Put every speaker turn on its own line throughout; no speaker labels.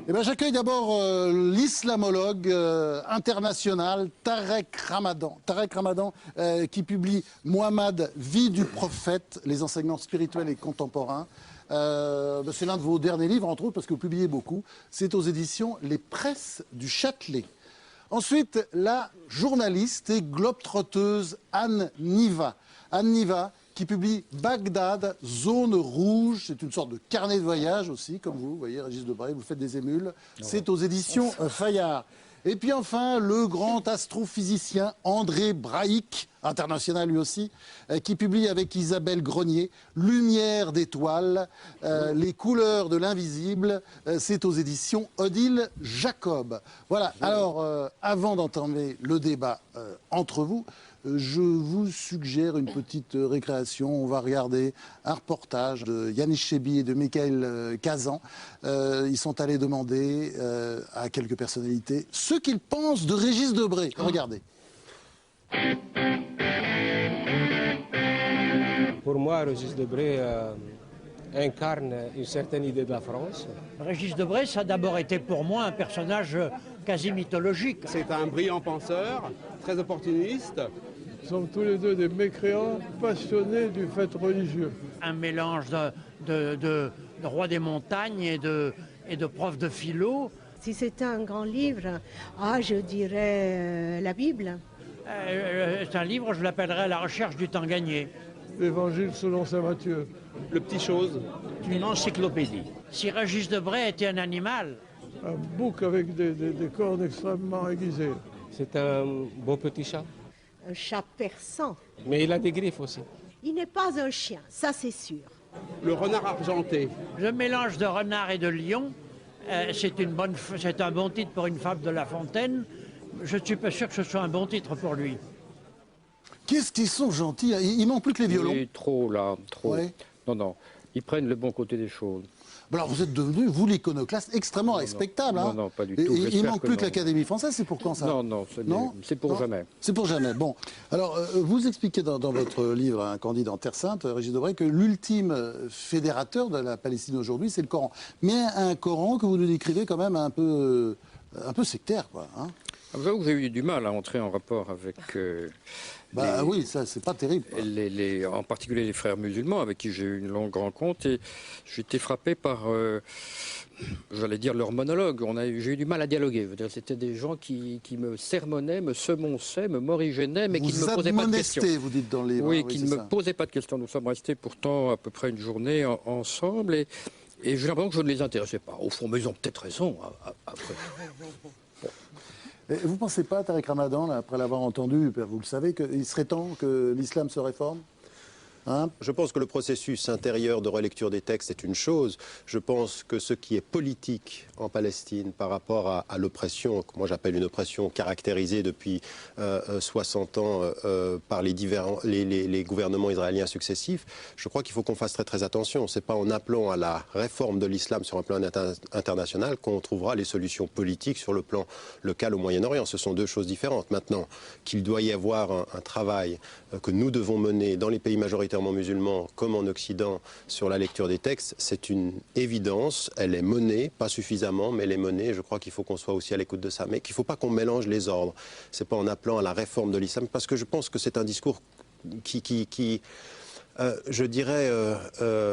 Eh ben, j'accueille d'abord l'islamologue international Tarek Ramadan. Tarek Ramadan qui publie Mohammed, vie du prophète, les enseignements spirituels et contemporains. C'est l'un de vos derniers livres, entre autres, parce que vous publiez beaucoup. C'est aux éditions Les Presses du Châtelet. Ensuite, la journaliste et globe-trotteuse Anne Niva. Anne Niva, qui publie Bagdad, zone rouge. C'est une sorte de carnet de voyage aussi, comme vous voyez, Régis Debray, vous faites des émules. C'est aux éditions Fayard. Et puis enfin, le grand astrophysicien André Braic, international lui aussi, qui publie avec Isabelle Grenier Lumière d'étoiles, les couleurs de l'invisible. C'est aux éditions Odile Jacob. Voilà, alors avant d'entamer le débat entre vous, je vous suggère une petite récréation. On va regarder un reportage de Yanis Chebi et de Michael Kazan. Ils sont allés demander à quelques personnalités ce qu'ils pensent de Régis Debray. Regardez.
Pour moi, Régis Debray incarne une certaine idée de la France.
Régis Debray, ça a d'abord été pour moi un personnage quasi mythologique.
C'est un brillant penseur, très opportuniste.
Nous sommes tous les deux des mécréants passionnés du fait religieux.
Un mélange de roi des montagnes et de prof de philo.
Si c'était un grand livre, je dirais la Bible.
C'est un livre, je l'appellerais La recherche du temps gagné.
L'Évangile selon saint Matthieu.
Le petit chose.
Une encyclopédie. Si Régis Debray était un animal...
Un bouc avec des cornes extrêmement aiguisées.
C'est un beau petit chat.
Un chat persan.
Mais il a des griffes aussi.
Il n'est pas un chien, ça c'est sûr.
Le renard argenté.
Le mélange de renard et de lion, c'est un bon titre pour une fable de La Fontaine. Je ne suis pas sûr que ce soit un bon titre pour lui.
Qu'est-ce qu'ils sont gentils. Il manque plus que les violons.
Oui, trop là, trop.
Ouais.
Non, ils prennent le bon côté des choses.
Alors vous êtes devenu, vous, l'iconoclaste extrêmement respectable.
Non,
hein.
non, pas du
Et
tout.
il manque plus que l'Académie française, c'est pour quand ça?
Non, c'est pour jamais.
C'est pour jamais. Bon, alors vous expliquez dans votre livre Un candidat en Terre Sainte, Régis Debray, que l'ultime fédérateur de la Palestine aujourd'hui, c'est le Coran. Mais un Coran que vous nous décrivez quand même un peu sectaire, quoi. Hein.
J'avoue que j'ai eu du mal à entrer en rapport avec...
oui, ça, c'est pas terrible.
En particulier les frères musulmans, avec qui j'ai eu une longue rencontre, et j'ai été frappé par, j'allais dire, leur monologue. J'ai eu du mal à dialoguer. C'était des gens qui me sermonnaient, me semonçaient, me morigénaient, mais qui ne me posaient pas de questions.
Vous dites dans les livres.
Oui, qui ne me posaient pas de questions. Nous sommes restés pourtant à peu près une journée ensemble, et j'ai l'impression que je ne les intéressais pas. Au fond, mais ils ont peut-être raison, après.
Vous ne pensez pas, Tarek Ramadan, là, après l'avoir entendu, vous le savez, qu'il serait temps que l'islam se réforme? Hein?
Je pense que le processus intérieur de relecture des textes est une chose. Je pense que ce qui est politique en Palestine par rapport à l'oppression, que moi j'appelle une oppression caractérisée depuis 60 ans par les gouvernements israéliens successifs, je crois qu'il faut qu'on fasse très très attention. Ce n'est pas en appelant à la réforme de l'islam sur un plan international qu'on trouvera les solutions politiques sur le plan local au Moyen-Orient. Ce sont deux choses différentes. Maintenant, qu'il doit y avoir un travail que nous devons mener dans les pays majoritaires musulmans comme en Occident sur la lecture des textes, c'est une évidence. Elle est menée, pas suffisamment, mais elle est menée. Je crois qu'il faut qu'on soit aussi à l'écoute de ça, mais qu'il ne faut pas qu'on mélange les ordres. C'est pas en appelant à la réforme de l'islam, parce que je pense que c'est un discours qui je dirais,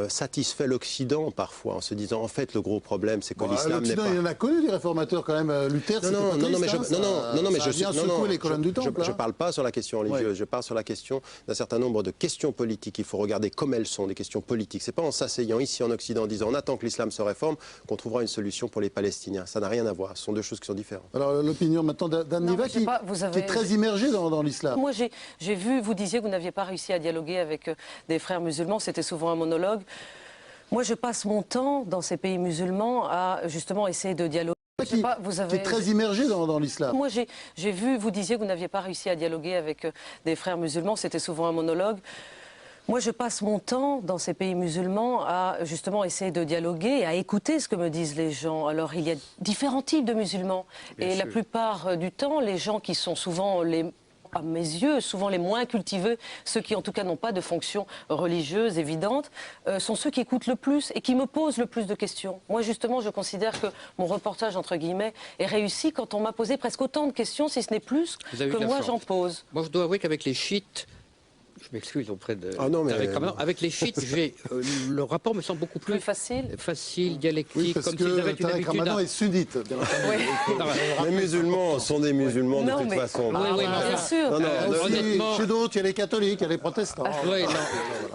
satisfait l'Occident parfois, en se disant, en fait, le gros problème, c'est que l'islam n'est pas...
Il y en a connu des réformateurs quand même. Luther, c'était pas triste,
je ne parle pas sur la question religieuse, ouais. Je parle sur la question d'un certain nombre de questions politiques. Il faut regarder comme elles sont, des questions politiques. Ce n'est pas en s'asseyant ici en Occident, en disant, on attend que l'islam se réforme, qu'on trouvera une solution pour les Palestiniens. Ça n'a rien à voir, ce sont deux choses qui sont différentes.
Alors, l'opinion maintenant d'Anne Niva, qui est très immergée dans l'islam.
Moi, j'ai vu, vous disiez que vous n'aviez pas réussi à dialoguer avec... des frères musulmans, c'était souvent un monologue. Moi, je passe mon temps dans ces pays musulmans à justement essayer de dialoguer.
Qui est très immergé dans l'islam.
Moi, j'ai vu, vous disiez que vous n'aviez pas réussi à dialoguer avec des frères musulmans, c'était souvent un monologue. Moi, je passe mon temps dans ces pays musulmans à justement essayer de dialoguer, à écouter ce que me disent les gens. Alors, il y a différents types de musulmans. Bien sûr. La plupart du temps, les gens qui sont souvent les à mes yeux, souvent les moins cultivés, ceux qui en tout cas n'ont pas de fonction religieuse évidente, sont ceux qui écoutent le plus et qui me posent le plus de questions. Moi justement, je considère que mon reportage, entre guillemets, est réussi quand on m'a posé presque autant de questions, si ce n'est plus, que moi j'en pose.
Moi je dois avouer qu'avec les chiites, je m'excuse auprès de... Avec les chiites, le rapport me semble beaucoup plus facile, dialectique,
oui, parce
comme
que
s'ils avaient une habitude...
Ramadan est sunnite, bien entendu.
Les musulmans sont des musulmans de toute façon.
Oui,
bien sûr.
Honnêtement...
Chez d'autres, il y a les catholiques, il y a les protestants.
Oui, non,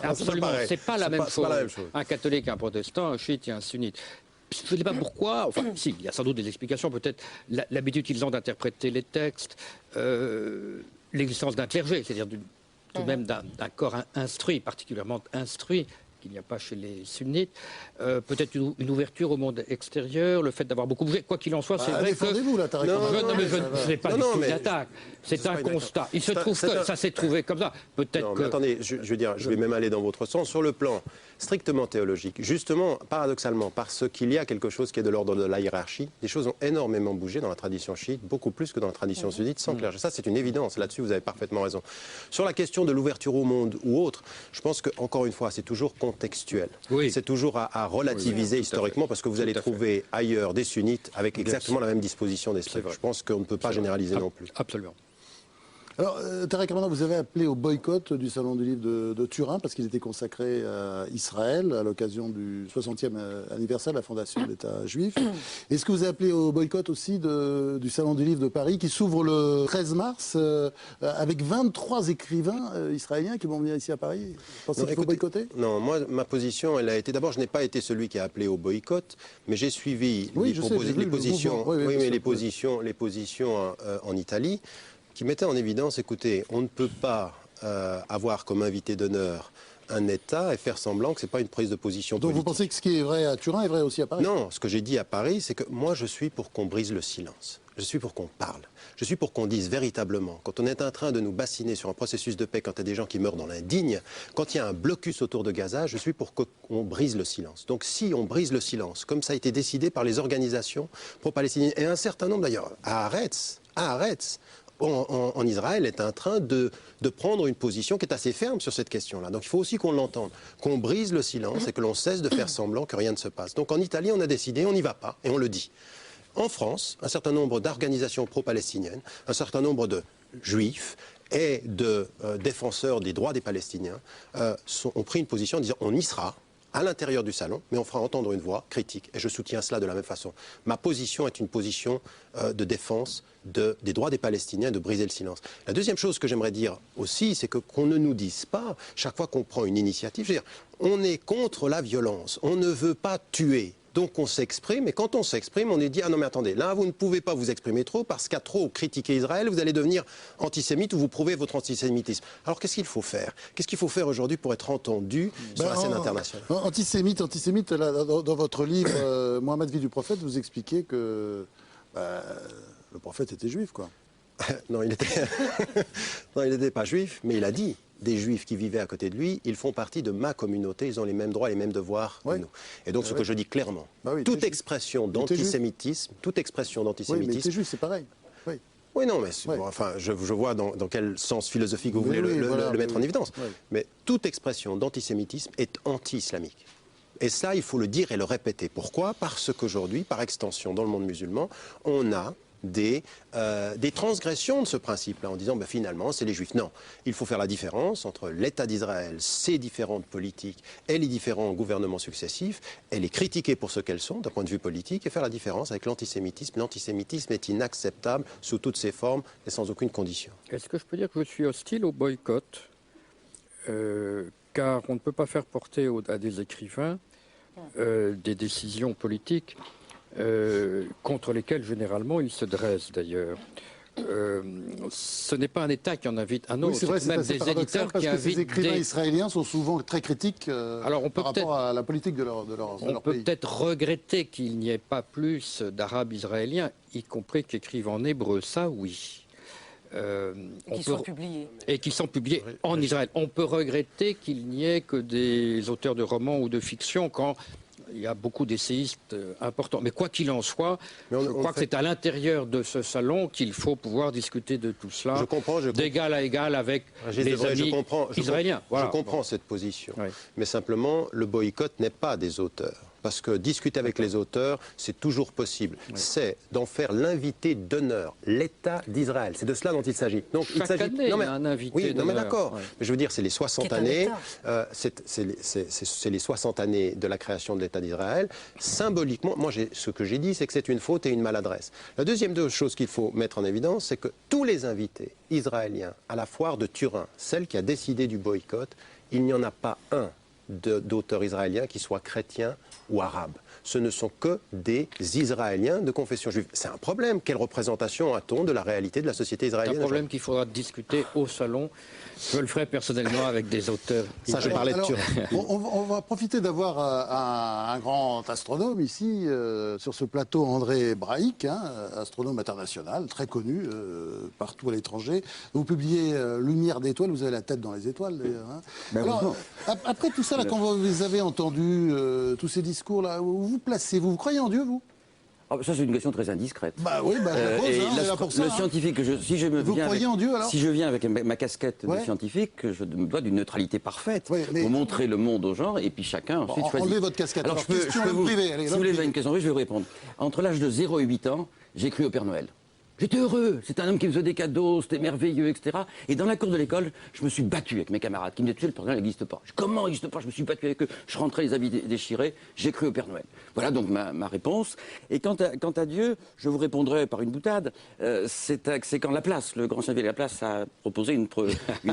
absolument, c'est pas la même chose. Un catholique, un protestant, un chiite et un sunnite. Je ne sais pas pourquoi, enfin, si, il y a sans doute des explications, peut-être l'habitude qu'ils ont d'interpréter les textes, l'existence d'un clergé, c'est-à-dire tout de même d'un corps instruit, particulièrement instruit, qu'il n'y a pas chez les sunnites, peut-être une ouverture au monde extérieur, le fait d'avoir beaucoup bougé, quoi qu'il en soit, c'est vrai que...
Défendez-vous, là, Tarek Ramadan.
Je n'ai pas du tout d'attaque, c'est un constat. Il se trouve que ça s'est trouvé comme ça, peut-être que...
Attendez, je veux dire, je vais même aller dans votre sens, sur le plan strictement théologique. Justement, paradoxalement, parce qu'il y a quelque chose qui est de l'ordre de la hiérarchie, les choses ont énormément bougé dans la tradition chiite, beaucoup plus que dans la tradition sunnite, sans clergé. Ça, c'est une évidence. Là-dessus, vous avez parfaitement raison. Sur la question de l'ouverture au monde ou autre, je pense que, encore une fois, c'est toujours contextuel. Oui. C'est toujours à relativiser historiquement, parce que vous allez trouver ailleurs des sunnites avec exactement la même disposition d'esprit. Je pense qu'on ne peut pas généraliser non plus.
Absolument.
Alors, Tarek Ramadan, vous avez appelé au boycott du Salon du Livre de Turin parce qu'il était consacré à Israël à l'occasion du 60e anniversaire de la fondation de l'État juif. Est-ce que vous avez appelé au boycott aussi du Salon du Livre de Paris qui s'ouvre le 13 mars avec 23 écrivains israéliens qui vont venir ici à Paris? Vous pensez qu'il faut boycotter?
Non, moi, ma position, elle a été... D'abord, je n'ai pas été celui qui a appelé au boycott, mais j'ai suivi les positions en Italie, qui mettait en évidence, écoutez, on ne peut pas avoir comme invité d'honneur un État et faire semblant que ce n'est pas une prise de position politique.
Donc vous pensez que ce qui est vrai à Turin est vrai aussi à Paris?
Non, ce que j'ai dit à Paris, c'est que moi je suis pour qu'on brise le silence. Je suis pour qu'on parle. Je suis pour qu'on dise véritablement, quand on est en train de nous bassiner sur un processus de paix, quand il y a des gens qui meurent dans l'indigne, quand il y a un blocus autour de Gaza, je suis pour qu'on brise le silence. Donc si on brise le silence, comme ça a été décidé par les organisations pro-palestiniennes, et un certain nombre d'ailleurs, à Haaretz, en Israël est en train de prendre une position qui est assez ferme sur cette question-là. Donc il faut aussi qu'on l'entende, qu'on brise le silence et que l'on cesse de faire semblant que rien ne se passe. Donc en Italie, on a décidé, on n'y va pas, et on le dit. En France, un certain nombre d'organisations pro-palestiniennes, un certain nombre de juifs et de défenseurs des droits des Palestiniens ont pris une position en disant on y sera, à l'intérieur du salon, mais on fera entendre une voix critique. Et je soutiens cela de la même façon. Ma position est une position de défense des droits des Palestiniens, de briser le silence. La deuxième chose que j'aimerais dire aussi, c'est qu'on ne nous dise pas, chaque fois qu'on prend une initiative, je veux dire, on est contre la violence, on ne veut pas tuer. Donc on s'exprime, et quand on s'exprime, on est dit « Ah non mais attendez, là vous ne pouvez pas vous exprimer trop, parce qu'à trop critiquer Israël, vous allez devenir antisémite ou vous prouvez votre antisémitisme. » Alors qu'est-ce qu'il faut faire? Qu'est-ce qu'il faut faire aujourd'hui pour être entendu sur la scène internationale?
Antisémite, là, dans votre livre, Mohammed, vie du prophète, vous expliquez que le prophète était juif, quoi.
Non, il n'était pas juif, mais il a dit des juifs qui vivaient à côté de lui, ils font partie de ma communauté, ils ont les mêmes droits, les mêmes devoirs que nous. Et donc ce que je dis clairement, toute expression d'antisémitisme,
Oui, mais t'es juif, c'est pareil.
Oui, non, mais enfin, je vois dans quel sens philosophique vous voulez le mettre en évidence. Mais toute expression d'antisémitisme est anti-islamique. Et ça, il faut le dire et le répéter. Pourquoi? Parce qu'aujourd'hui, par extension, dans le monde musulman, on a des transgressions de ce principe-là, en disant finalement c'est les juifs. Non, il faut faire la différence entre l'État d'Israël, ses différentes politiques et les différents gouvernements successifs, et les critiquer pour ce qu'elles sont d'un point de vue politique, et faire la différence avec l'antisémitisme. L'antisémitisme est inacceptable sous toutes ses formes et sans aucune condition.
Est-ce que je peux dire que je suis hostile au boycott car on ne peut pas faire porter à des écrivains des décisions politiques contre lesquels généralement ils se dressent d'ailleurs. Ce n'est pas un État qui en invite un autre,
c'est vrai,
même des éditeurs
parce
qui
que
invitent
ces écrivains israéliens sont souvent très critiques par rapport à la politique de leur pays.
On peut peut-être regretter qu'il n'y ait pas plus d'Arabes israéliens, y compris qui écrivent en hébreu, ça oui.
Qui sont publiés.
Et qui sont publiés en Israël. On peut regretter qu'il n'y ait que des auteurs de romans ou de fiction quand il y a beaucoup d'essayistes importants. Mais quoi qu'il en soit, je crois que c'est à l'intérieur de ce salon qu'il faut pouvoir discuter de tout cela, d'égal à égal avec les amis israéliens. Voilà.
Je comprends cette position,
oui.
Mais simplement, le boycott n'est pas des auteurs. Parce que discuter avec les auteurs, c'est toujours possible. Oui. C'est d'en faire l'invité d'honneur, l'État d'Israël. C'est de cela dont il s'agit. Donc,
chaque année, il y a un invité d'honneur.
Non, mais d'accord.
Oui.
Mais je veux dire, c'est les 60 années. C'est les 60 années de la création de l'État d'Israël. Symboliquement, moi, ce que j'ai dit, c'est que c'est une faute et une maladresse. La deuxième chose qu'il faut mettre en évidence, c'est que tous les invités israéliens à la foire de Turin, celle qui a décidé du boycott, il n'y en a pas un d'auteurs israéliens qui soient chrétiens ou arabes. Ce ne sont que des Israéliens de confession juive. C'est un problème. Quelle représentation a-t-on de la réalité de la société israélienne?
C'est un problème qu'il faudra discuter au salon. Je le ferai personnellement avec des auteurs.
Ça, je parlais de Turin.
On va profiter d'avoir un grand astronome ici, sur ce plateau, André Braic, astronome international, très connu partout à l'étranger. Vous publiez Lumière d'étoiles, vous avez la tête dans les étoiles d'ailleurs.
Ben
alors, après tout ça, là, quand vous avez entendu tous ces discours-là, où vous placez-vous? Vous croyez en Dieu, vous?
Ça, c'est une question très indiscrète.
Bah oui, bah, je pose, on est là pour ça.
Le scientifique,
vous croyez en Dieu, alors?
Si je viens avec ma casquette de scientifique, je me dois d'une neutralité parfaite pour montrer le monde aux gens et puis chacun ensuite choisit.
Enlevez votre casquette.
Alors, je peux vous
privée. Allez,
si vous voulez une question, je vais vous répondre. Entre l'âge de 0 et 8 ans, j'ai cru au Père Noël. J'étais heureux, c'était un homme qui me faisait des cadeaux, c'était merveilleux, etc. Et dans la cour de l'école, je me suis battu avec mes camarades qui me disaient, tu sais, le Père Noël n'existe pas. Comment il n'existe pas? Je me suis battu avec eux, je rentrais les habits déchirés, j'ai cru au Père Noël. Voilà donc ma réponse. Et quant à Dieu, je vous répondrai par une boutade. C'est quand Laplace, le grand scientifique Laplace, a proposé une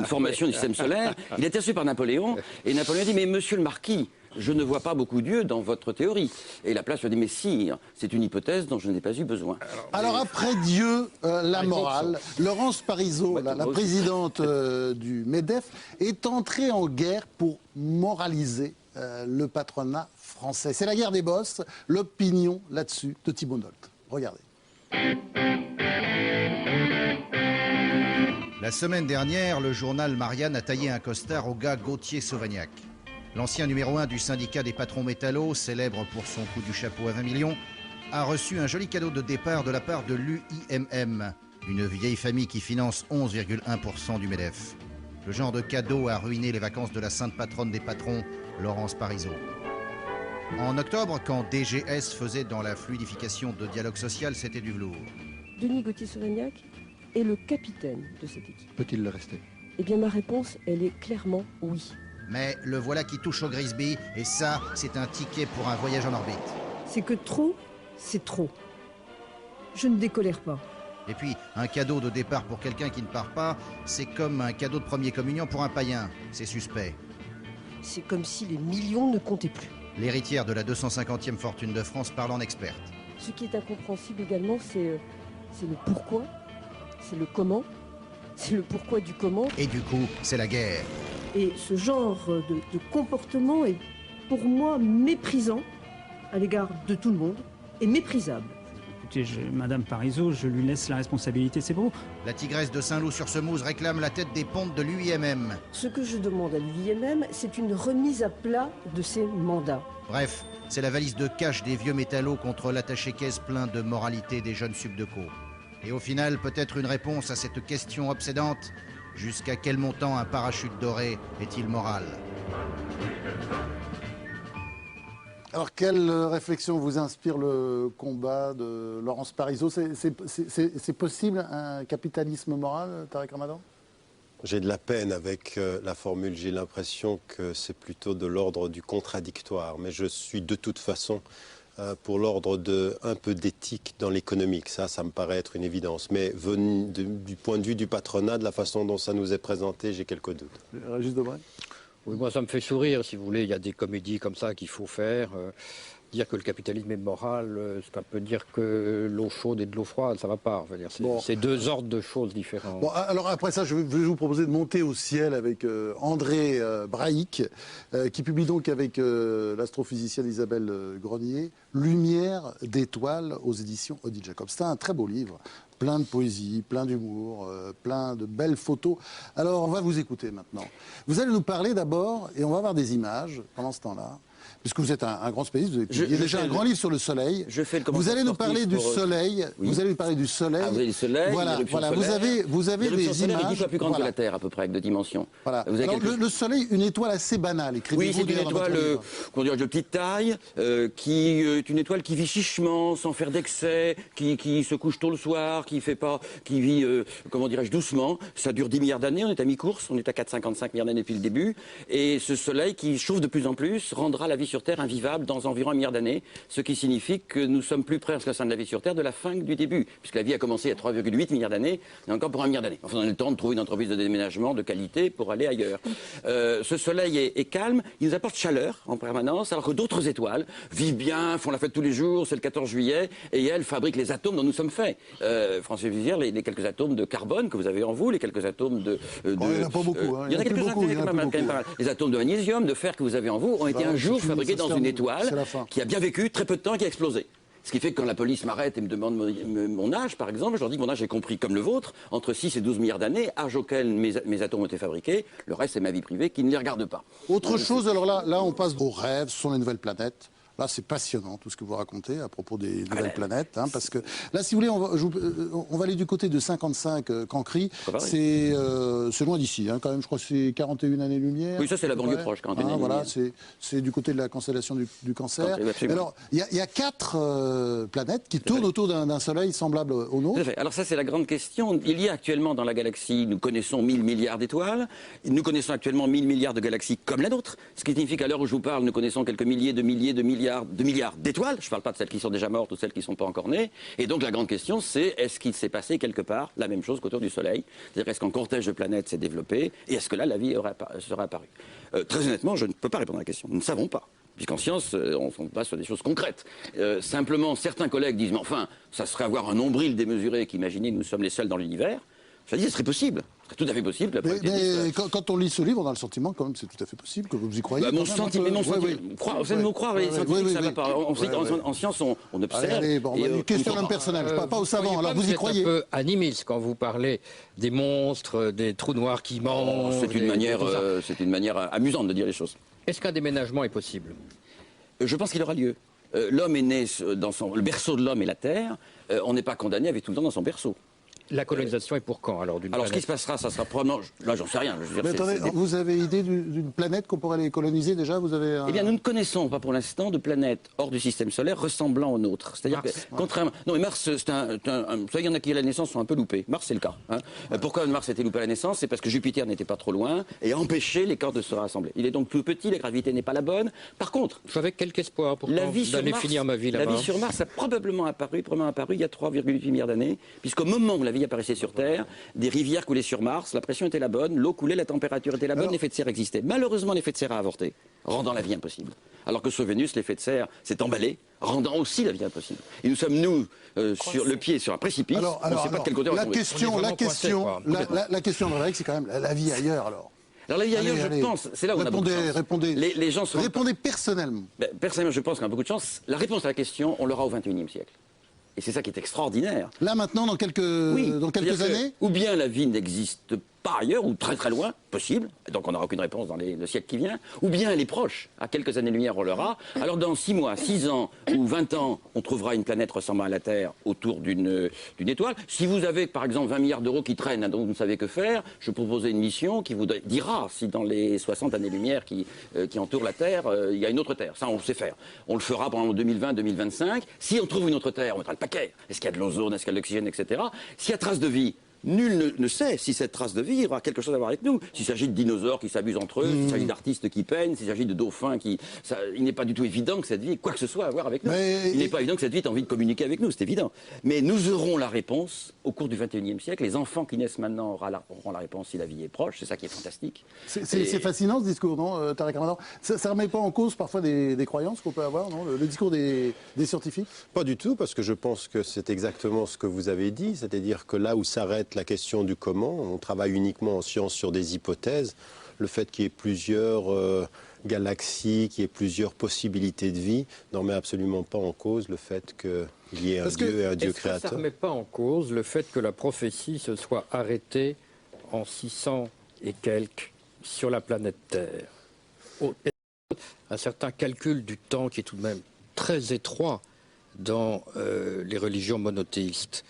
formation du système solaire. Il a été reçu par Napoléon, et Napoléon a dit, mais monsieur le marquis, je ne vois pas beaucoup Dieu dans votre théorie. Et Laplace lui a dit, mais sire, c'est une hypothèse dont je n'ai pas eu besoin.
Alors après Dieu, la morale, Laurence Parisot, la présidente du MEDEF, est entrée en guerre pour moraliser le patronat français. C'est la guerre des boss, l'opinion là-dessus de Thibault Nolte. Regardez.
La semaine dernière, le journal Marianne a taillé un costard au gars Gauthier Sauvagnac. L'ancien numéro 1 du syndicat des patrons métallos, célèbre pour son coup du chapeau à 20 millions, a reçu un joli cadeau de départ de la part de l'UIMM, une vieille famille qui finance 11,1% du MEDEF. Le genre de cadeau a ruiné les vacances de la sainte patronne des patrons, Laurence Parisot. En octobre, quand DGS faisait dans la fluidification de dialogue social, c'était du velours.
Denis Gauthier-Sauvagnac est le capitaine de cette équipe.
Peut-il le rester?
Eh bien, ma réponse, elle est clairement oui.
Mais le voilà qui touche au Grisby, et ça, c'est un ticket pour un voyage en orbite.
C'est que trop, c'est trop. Je ne décolère pas.
Et puis, un cadeau de départ pour quelqu'un qui ne part pas, c'est comme un cadeau de première communion pour un païen. C'est suspect.
C'est comme si les millions ne comptaient plus.
L'héritière de la 250e fortune de France parle en experte.
Ce qui est incompréhensible également, c'est le pourquoi, c'est le comment, c'est le pourquoi du comment.
Et du coup, c'est la guerre.
Et ce genre de comportement est pour moi méprisant à l'égard de tout le monde et méprisable.
Écoutez, Madame Parisot, je lui laisse la responsabilité de ses propos.
La tigresse de Saint-Loup-sur-Semouse réclame la tête des pontes de l'UIMM.
Ce que je demande à l'UIMM, c'est une remise à plat de ses mandats.
Bref, c'est la valise de cash des vieux métallos contre l'attaché-caisse plein de moralité des jeunes subdeco. Et au final, peut-être une réponse à cette question obsédante. Jusqu'à quel montant un parachute doré est-il moral?
Alors, quelle réflexion vous inspire le combat de Laurence Parisot? C'est possible un capitalisme moral, Tarek Ramadan?
J'ai de la peine avec la formule. J'ai l'impression que c'est plutôt de l'ordre du contradictoire. Mais je suis de toute façon pour l'ordre un peu d'éthique dans l'économique. Ça me paraît être une évidence. Mais venu du point de vue du patronat, de la façon dont ça nous est présenté, j'ai quelques doutes.
Régis Debray?
Oui, moi ça me fait sourire, si vous voulez. Il y a des comédies comme ça qu'il faut faire. Dire que le capitalisme est moral, c'est un peu dire que l'eau chaude et de l'eau froide, ça va pas. C'est deux ordres de choses différentes.
Bon, alors après ça, je vais vous proposer de monter au ciel avec André Braic, qui publie donc avec l'astrophysicienne Isabelle Grenier, Lumière d'étoiles aux éditions Odile Jacob. C'est un très beau livre, plein de poésie, plein d'humour, plein de belles photos. Alors on va vous écouter maintenant. Vous allez nous parler d'abord, et on va avoir des images pendant ce temps-là, puisque vous êtes un grand spécialiste, vous avez publié déjà un grand livre sur le Soleil.
Je fais le
Vous allez nous parler du
pour,
Soleil.
oui.
Vous allez nous parler du Soleil.
Ah, vous avez le Soleil,
voilà, voilà. Vous avez des images.
Est 10 fois plus grande que la Terre à peu près, avec de dimensions.
Voilà.
Vous avez
Alors, le Soleil, une étoile assez banale.
Oui, c'est une étoile de petite taille, qui est une étoile qui vit chichement, sans faire d'excès, qui se couche tôt le soir, qui vit, comment dirais-je, doucement. Ça dure 10 milliards d'années, on est à mi-course, on est à 4,55 milliards d'années depuis le début. Et ce Soleil qui chauffe de plus en plus rendra la vie sur Terre invivable dans environ 1 milliard d'années, ce qui signifie que nous sommes plus près en ce qui concerne la vie sur Terre de la fin du début, puisque la vie a commencé il y a 3,8 milliards d'années, et encore pour 1 milliard d'années. Enfin, on a le temps de trouver une entreprise de déménagement de qualité pour aller ailleurs. Ce Soleil est calme, il nous apporte chaleur en permanence, alors que d'autres étoiles vivent bien, font la fête tous les jours, c'est le 14 juillet, et elles fabriquent les atomes dont nous sommes faits. François Vizir, les quelques atomes de carbone que vous avez en vous, les quelques atomes de...
il n'y en a pas beaucoup.
Il y en a quelques-uns quand même. Les atomes de magnésium, de fer que vous avez en vous ont été un jour fabriqués dans une étoile qui a bien vécu très peu de temps et qui a explosé. Ce qui fait que quand la police m'arrête et me demande mon âge, par exemple, je leur dis que mon âge est compris comme le vôtre, entre 6 et 12 milliards d'années, âge auquel mes atomes ont été fabriqués. Le reste, c'est ma vie privée qui ne les regarde pas.
Autre chose, alors là, on passe aux rêves, ce sont les nouvelles planètes. Là, c'est passionnant tout ce que vous racontez à propos des nouvelles planètes, hein, parce que là, si vous voulez, on va aller du côté de 55 Cancri. C'est loin d'ici, hein, quand même. Je crois que c'est 41 années-lumière.
Oui, ça c'est la banlieue proche, 41 années.
Voilà, c'est du côté de la constellation du Cancer. Alors, il y a 4 planètes qui tournent autour d'un Soleil semblable au nôtre.
Tout à fait. Alors ça, c'est la grande question. Il y a actuellement dans la galaxie, nous connaissons 1000 milliards d'étoiles. Nous connaissons actuellement 1000 milliards de galaxies comme la nôtre. Ce qui signifie qu'à l'heure où je vous parle, nous connaissons quelques milliers de milliards d'étoiles. Je ne parle pas de celles qui sont déjà mortes ou celles qui ne sont pas encore nées. Et donc la grande question, c'est est-ce qu'il s'est passé quelque part la même chose qu'autour du Soleil? C'est-à-dire est-ce qu'un cortège de planètes s'est développé et est-ce que là la vie sera apparue? Très honnêtement, je ne peux pas répondre à la question. Nous ne savons pas. Puisqu'en science, on se base sur des choses concrètes. Simplement, certains collègues disent, mais enfin, ça serait avoir un nombril démesuré qu'imaginer nous sommes les seuls dans l'univers. Je dis, ce serait possible. Ce serait tout à fait possible.
Mais quand on lit ce livre, on a le sentiment quand même que c'est tout à fait possible, que vous y croyez.
Mon sentiment, c'est le mot croire, les scientifiques, ça va pas. En science, on observe.
Allez, une question d'un personnage, pas au savant, alors vous y croyez.
C'est un peu animiste quand vous parlez des monstres, des trous noirs qui mangent.
C'est une manière amusante de dire les choses.
Est-ce qu'un déménagement est possible?
Je pense qu'il aura lieu. L'homme est né dans le berceau de l'homme est la Terre. On n'est pas condamné à vivre tout le temps dans son berceau.
La colonisation est pour quand alors
ce qui se passera, ça sera probablement... Là, j'en sais rien. Je veux dire,
mais attendez, vous avez idée d'une planète qu'on pourrait les coloniser déjà?
Eh bien, nous ne connaissons pas pour l'instant de planète hors du système solaire ressemblant aux nôtres. C'est-à-dire que, contrairement... Non, mais Mars, c'est vous savez, il y en a qui à la naissance sont un peu loupés. Mars, c'est le cas. Hein. Pourquoi Mars a été loupé à la naissance? C'est parce que Jupiter n'était pas trop loin et a empêché les corps de se rassembler. Il est donc plus petit, la gravité n'est pas la bonne. Par contre...
J'avais quelques espoirs pour d'aller finir ma vie là-bas.
La vie sur Mars a probablement apparu il y a 3,8 milliards d'années, puisqu'au moment où la vie apparaissait sur Terre, des rivières coulaient sur Mars, la pression était la bonne, l'eau coulait, la température était la bonne, l'effet de serre existait. Malheureusement, l'effet de serre a avorté, rendant la vie impossible. Alors que sur Vénus, l'effet de serre s'est emballé, rendant aussi la vie impossible. Et nous sommes, sur le pied sur un précipice, on ne sait pas de quel côté on va tomber.
La question de c'est quand même la vie ailleurs, alors.
Alors la vie ailleurs, je pense, c'est là où on a beaucoup de chance.
Répondez personnellement.
Personnellement, je pense qu'on a beaucoup de chance. La réponse à la question, on l'aura au XXIe siècle. Et c'est ça qui est extraordinaire.
Là, maintenant, dans quelques années?
Ou bien la vie n'existe pas ailleurs, ou très très loin, possible, donc on n'aura aucune réponse dans le siècle qui vient, ou bien elle est proche, à quelques années-lumière on l'aura. Alors dans 6 mois, 6 ans ou 20 ans, on trouvera une planète ressemblant à la Terre autour d'une étoile. Si vous avez par exemple 20 milliards d'euros qui traînent, dont vous ne savez que faire, je proposerai une mission qui vous dira si dans les 60 années-lumière qui entourent la Terre, il y a une autre Terre. Ça on sait faire. On le fera pendant 2020-2025. Si on trouve une autre Terre, on mettra le paquet. Est-ce qu'il y a de l'ozone, est-ce qu'il y a de l'oxygène, etc. S'il y a trace de vie, nul ne sait si cette trace de vie aura quelque chose à voir avec nous. S'il s'agit de dinosaures qui s'abusent entre eux, s'il s'agit d'artistes qui peignent, s'il s'agit de dauphins il n'est pas du tout évident que cette vie ait quoi que ce soit à voir avec nous. Il n'est pas évident que cette vie ait envie de communiquer avec nous, c'est évident. Mais nous aurons la réponse au cours du XXIe siècle. Les enfants qui naissent maintenant auront la réponse si la vie est proche. C'est ça qui est fantastique.
C'est fascinant ce discours, non, Tarek Ramadan? Ça ne remet pas en cause parfois des croyances qu'on peut avoir, non, le discours des scientifiques?
Pas du tout, parce que je pense que c'est exactement ce que vous avez dit, c'est-à-dire que là où s'arrête la question du comment, on travaille uniquement en science sur des hypothèses. Le fait qu'il y ait plusieurs galaxies, qu'il y ait plusieurs possibilités de vie, n'en met absolument pas en cause le fait qu'il y ait un Dieu et un Dieu créateur.
Ça ne remet pas en cause le fait que la prophétie se soit arrêtée en 600 et quelques sur la planète Terre? un certain calcul du temps qui est tout de même très étroit dans les religions monothéistes.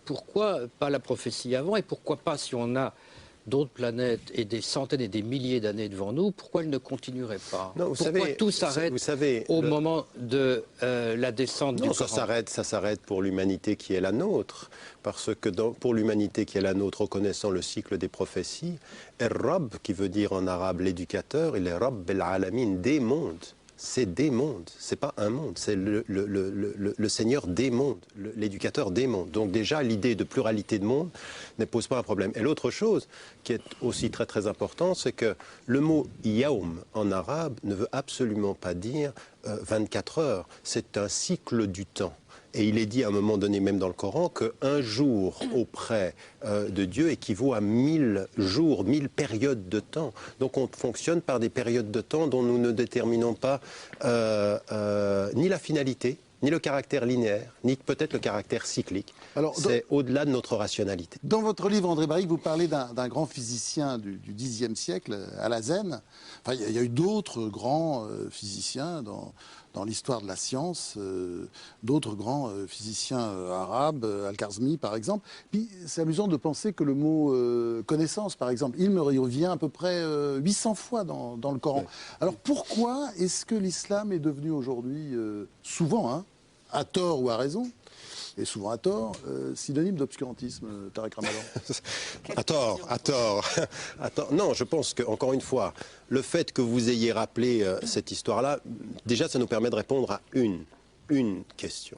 Pourquoi pas la prophétie avant, et pourquoi pas, si on a d'autres planètes et des centaines et des milliers d'années devant nous, pourquoi elle ne continuerait pas?
Non,
pourquoi tout s'arrête au moment de la descente du Coran?
Ça s'arrête pour l'humanité qui est la nôtre. Parce que pour l'humanité qui est la nôtre, reconnaissant le cycle des prophéties, Ar-Rabb, qui veut dire en arabe l'éducateur, il est Rabb al-Alamin, des mondes. C'est des mondes, c'est pas un monde, c'est le Seigneur des mondes, l'éducateur des mondes. Donc déjà, l'idée de pluralité de mondes ne pose pas un problème. Et l'autre chose qui est aussi très très important, c'est que le mot « yaoum » en arabe ne veut absolument pas dire 24 heures, c'est un cycle du temps. Et il est dit à un moment donné, même dans le Coran, qu'un jour auprès de Dieu équivaut à 1000 jours, 1000 périodes de temps. Donc on fonctionne par des périodes de temps dont nous ne déterminons pas ni la finalité, ni le caractère linéaire, ni peut-être le caractère cyclique. C'est au-delà de notre rationalité.
Dans votre livre, André Barrique, vous parlez d'un grand physicien du Xe siècle, Alhazen. Enfin, il y a eu d'autres grands physiciens dans l'histoire de la science, d'autres grands physiciens arabes, Al-Khwarizmi par exemple. Puis c'est amusant de penser que le mot connaissance, par exemple, il me revient à peu près 800 fois dans le Coran. Alors pourquoi est-ce que l'islam est devenu aujourd'hui, souvent, à tort ou à raison, et souvent à tort, synonyme d'obscurantisme, Tarek Ramadan?
À tort. Non, je pense que, encore une fois, le fait que vous ayez rappelé cette histoire-là, déjà, ça nous permet de répondre à une question.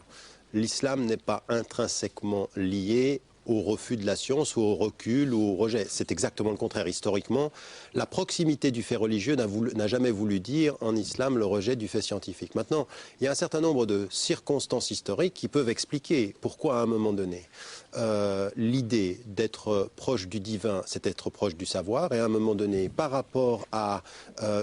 L'islam n'est pas intrinsèquement lié au refus de la science ou au recul ou au rejet. C'est exactement le contraire. Historiquement, la proximité du fait religieux n'a jamais voulu dire en islam le rejet du fait scientifique. Maintenant, il y a un certain nombre de circonstances historiques qui peuvent expliquer pourquoi à un moment donné, l'idée d'être proche du divin, c'est être proche du savoir, et à un moment donné, par rapport à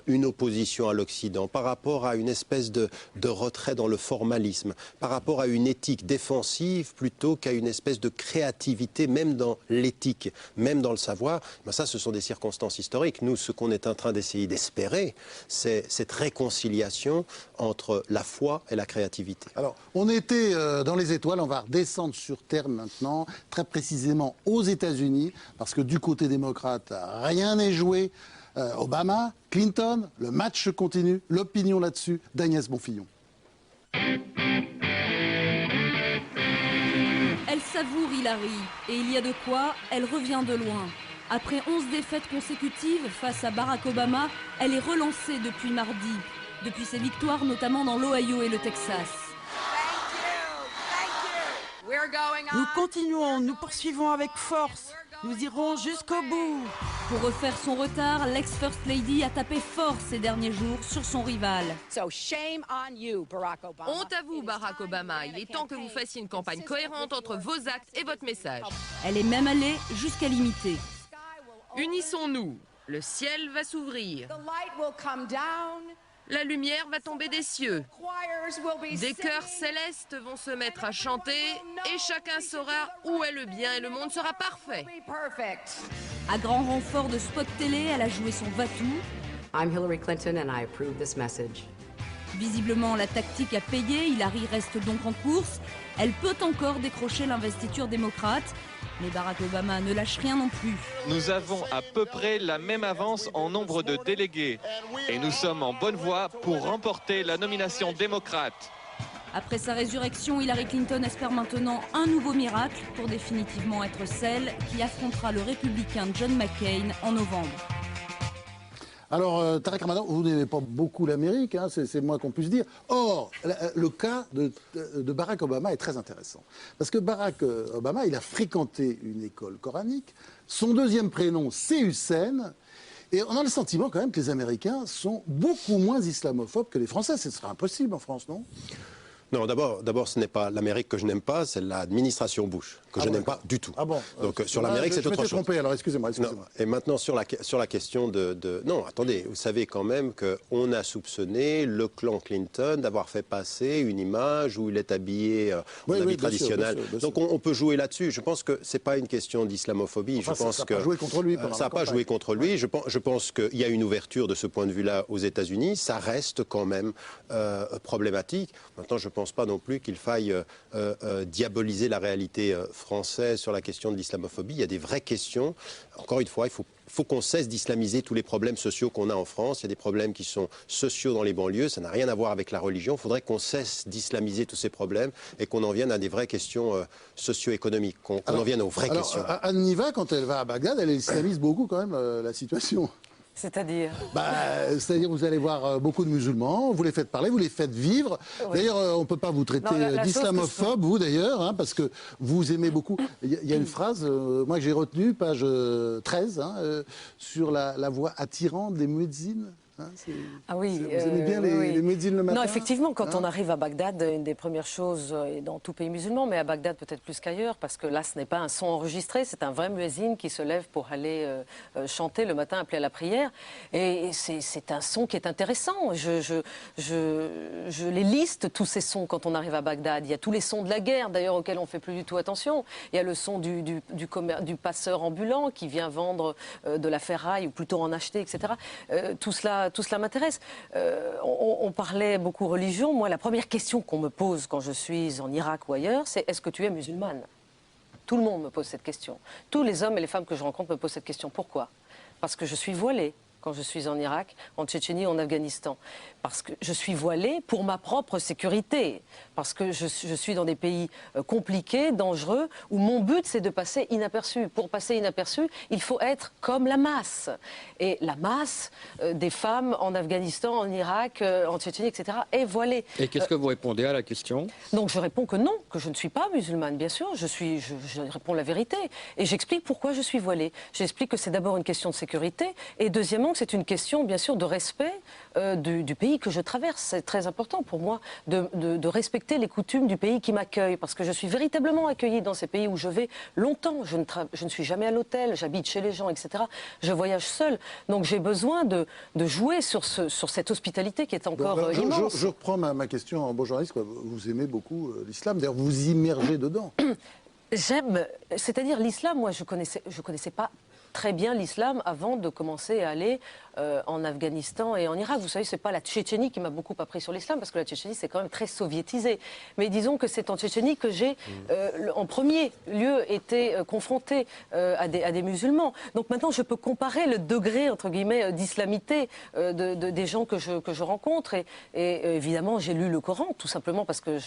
une opposition à l'Occident, par rapport à une espèce de retrait dans le formalisme, par rapport à une éthique défensive plutôt qu'à une espèce de créativité, même dans l'éthique, même dans le savoir, ben ça, ce sont des circonstances historiques. Nous, ce qu'on est en train d'essayer d'espérer, c'est cette réconciliation entre la foi et la créativité.
Alors, on était dans les étoiles, on va redescendre sur Terre maintenant, très précisément aux États-Unis, parce que du côté démocrate, rien n'est joué. Obama, Clinton, le match continue, l'opinion là-dessus d'Agnès Bonfillon.
Elle savoure Hillary, et il y a de quoi, elle revient de loin. Après 11 défaites consécutives face à Barack Obama, elle est relancée depuis mardi, depuis ses victoires notamment dans l'Ohio et le Texas.
Nous continuons, nous poursuivons avec force, nous irons jusqu'au bout.
Pour refaire son retard, l'ex-First Lady a tapé fort ces derniers jours sur son rival.
Honte à vous, Barack Obama. Il est temps que vous fassiez une campagne cohérente entre vos actes et votre message.
Elle est même allée jusqu'à l'imiter.
Unissons-nous. Le ciel va s'ouvrir. La lumière va tomber des cieux. Des chœurs célestes vont se mettre à chanter et chacun saura où est le bien et le monde sera parfait.
À grand renfort de spots télé, elle a joué son va-tout.
I'm Hillary Clinton and I approve this message.
Visiblement, la tactique a payé. Hillary reste donc en course. Elle peut encore décrocher l'investiture démocrate. Mais Barack Obama ne lâche rien non plus.
Nous avons à peu près la même avance en nombre de délégués. Et nous sommes en bonne voie pour remporter la nomination démocrate.
Après sa résurrection, Hillary Clinton espère maintenant un nouveau miracle pour définitivement être celle qui affrontera le républicain John McCain en novembre.
Alors, Tarek Ramadan, vous n'aimez pas beaucoup l'Amérique, hein, c'est le moins qu'on puisse dire. Or, le cas de Barack Obama est très intéressant. Parce que Barack Obama, il a fréquenté une école coranique. Son deuxième prénom, c'est Hussein. Et on a le sentiment quand même que les Américains sont beaucoup moins islamophobes que les Français. Ce serait impossible en France, non ?
Non, d'abord, ce n'est pas l'Amérique que je n'aime pas, c'est l'administration Bush que je n'aime pas du tout.
Ah bon.
Donc sur l'Amérique, c'est autre chose.
Je me suis trompé, alors excusez-moi.
Et maintenant, sur la question de... Non, attendez, vous savez quand même qu'on a soupçonné le clan Clinton d'avoir fait passer une image où il est habillé en habit traditionnel. Bien sûr. Donc on peut jouer là-dessus. Je pense que ce n'est pas une question d'islamophobie.
Enfin,
je pense
ça n'a pas joué contre lui.
Ça n'a pas joué contre lui. Je pense qu'il y a une ouverture de ce point de vue-là aux États-Unis. Ça reste quand même problématique. Maintenant, je ne pense pas non plus qu'il faille diaboliser la réalité française sur la question de l'islamophobie. Il y a des vraies questions. Encore une fois, il faut qu'on cesse d'islamiser tous les problèmes sociaux qu'on a en France. Il y a des problèmes qui sont sociaux dans les banlieues. Ça n'a rien à voir avec la religion. Il faudrait qu'on cesse d'islamiser tous ces problèmes et qu'on en vienne à des vraies questions socio-économiques, qu'on en vienne aux vraies questions.
Anne Niva, quand elle va à Bagdad, elle islamise beaucoup quand même la situation.
C'est-à-dire
C'est-à-dire vous allez voir beaucoup de musulmans, vous les faites parler, vous les faites vivre. Oui. D'ailleurs, on ne peut pas vous traiter d'islamophobe, vous d'ailleurs, hein, parce que vous aimez beaucoup. Il y a une phrase, moi que j'ai retenue, page 13, sur la voix attirante des muezzins. Hein,
ah oui,
vous aimez bien les muezzins le matin?
Non, effectivement, quand on arrive à Bagdad, une des premières choses, et dans tout pays musulman, mais à Bagdad peut-être plus qu'ailleurs, parce que là, ce n'est pas un son enregistré, c'est un vrai muezzin qui se lève pour aller chanter le matin, appeler à la prière. Et c'est un son qui est intéressant. Je les liste, tous ces sons, quand on arrive à Bagdad. Il y a tous les sons de la guerre, d'ailleurs, auxquels on ne fait plus du tout attention. Il y a le son du passeur ambulant qui vient vendre de la ferraille, ou plutôt en acheter, etc. Tout cela m'intéresse. On parlait beaucoup religion. Moi, la première question qu'on me pose quand je suis en Irak ou ailleurs, c'est « Est-ce que tu es musulmane ?» Tout le monde me pose cette question. Tous les hommes et les femmes que je rencontre me posent cette question. Pourquoi? Parce que je suis voilée quand je suis en Irak, en Tchétchénie, en Afghanistan. Parce que je suis voilée pour ma propre sécurité. Parce que je suis dans des pays compliqués, dangereux, où mon but, c'est de passer inaperçu. Pour passer inaperçu, il faut être comme la masse. Et la masse des femmes en Afghanistan, en Irak, en Tchétchénie, etc., est voilée.
Et qu'est-ce que vous répondez à la question?
Donc je réponds que non, que je ne suis pas musulmane, bien sûr. Je réponds la vérité. Et j'explique pourquoi je suis voilée. J'explique que c'est d'abord une question de sécurité. Et deuxièmement, c'est une question, bien sûr, de respect du pays que je traverse. C'est très important pour moi de respecter les coutumes du pays qui m'accueille, parce que je suis véritablement accueillie dans ces pays où je vais longtemps. Je ne suis jamais à l'hôtel, j'habite chez les gens, etc. Je voyage seule. Donc j'ai besoin de jouer sur cette hospitalité qui est encore immense.
Je reprends ma question en bon journaliste. Vous aimez beaucoup l'islam, d'ailleurs vous vous immergez dedans.
J'aime, c'est-à-dire l'islam, moi je connaissais pas très bien l'islam avant de commencer à aller en Afghanistan et en Irak. Vous savez, c'est pas la Tchétchénie qui m'a beaucoup appris sur l'islam, parce que la Tchétchénie, c'est quand même très soviétisé. Mais disons que c'est en Tchétchénie que j'ai, en premier lieu, été confrontée à des musulmans. Donc maintenant, je peux comparer le degré, entre guillemets, d'islamité des gens que je rencontre. Et évidemment, j'ai lu le Coran, tout simplement parce que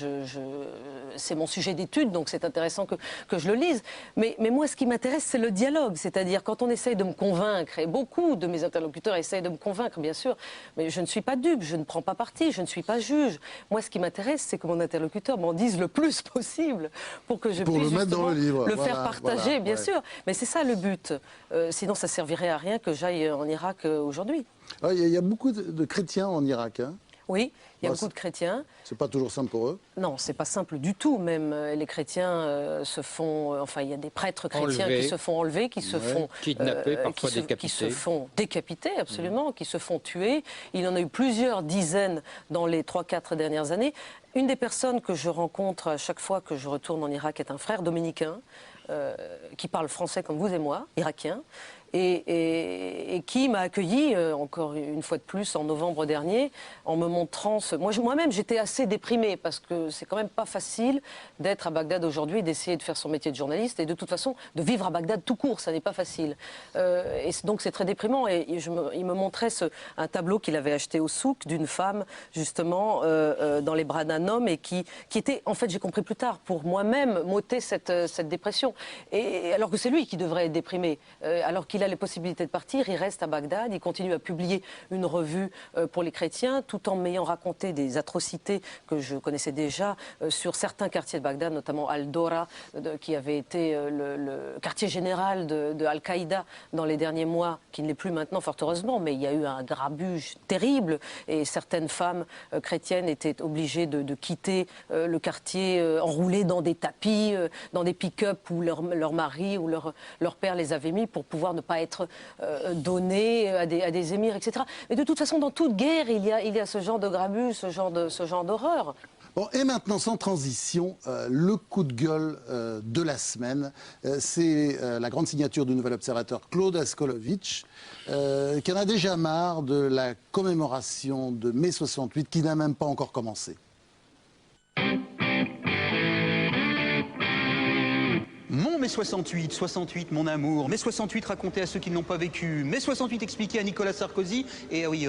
c'est mon sujet d'étude, donc c'est intéressant que je le lise. Mais moi, ce qui m'intéresse, c'est le dialogue. C'est-à-dire, quand on essaye de me convaincre, et beaucoup de mes interlocuteurs essayent de me convaincre, bien sûr, mais je ne suis pas dupe, je ne prends pas parti, je ne suis pas juge. Moi, ce qui m'intéresse, c'est que mon interlocuteur m'en dise le plus possible pour que je puisse
le mettre dans le livre.
Faire partager, bien sûr. Mais c'est ça le but. Sinon, ça servirait à rien que j'aille en Irak aujourd'hui.
Il y a beaucoup de chrétiens en Irak, hein?
Oui, il y a beaucoup de chrétiens.
C'est pas toujours simple pour eux?
Non, c'est pas simple du tout. Même les chrétiens se font... enfin, il y a des prêtres chrétiens qui se font enlever, qui se font...
kidnapper, parfois décapités.
Qui se font décapiter, absolument, qui se font tuer. Il y en a eu plusieurs dizaines dans les 3-4 dernières années. Une des personnes que je rencontre à chaque fois que je retourne en Irak est un frère dominicain qui parle français comme vous et moi, irakien, et qui m'a accueilli, encore une fois de plus, en novembre dernier, en me montrant... Moi-même, j'étais assez déprimée, parce que c'est quand même pas facile d'être à Bagdad aujourd'hui, d'essayer de faire son métier de journaliste, et de toute façon, de vivre à Bagdad tout court, ça n'est pas facile. Et donc c'est très déprimant, et il me montrait un tableau qu'il avait acheté au souk d'une femme, justement, dans les bras d'un homme, et qui était, en fait, j'ai compris plus tard, pour moi-même, m'ôter cette dépression. Et alors que c'est lui qui devrait être déprimé, alors qu'il qu'il a les possibilités de partir, il reste à Bagdad, il continue à publier une revue pour les chrétiens, tout en m'ayant raconté des atrocités que je connaissais déjà sur certains quartiers de Bagdad, notamment Al-Dora, qui avait été le quartier général de Al-Qaïda dans les derniers mois, qui ne l'est plus maintenant, fort heureusement, mais il y a eu un grabuge terrible et certaines femmes chrétiennes étaient obligées de quitter le quartier enroulées dans des tapis, dans des pick-up où leur mari ou leur père les avait mis pour pouvoir ne pas être donnés à des émirs, etc. Mais de toute façon, dans toute guerre, il y a ce genre de grabuge, ce genre d'horreur.
Bon, et maintenant, sans transition, le coup de gueule de la semaine, c'est la grande signature du nouvel observateur Claude Askolovitch, qui en a déjà marre de la commémoration de mai 68, qui n'a même pas encore commencé.
Mon mai 68, 68 mon amour, mai 68 raconté à ceux qui ne l'ont pas vécu, mai 68 expliqué à Nicolas Sarkozy, et oui,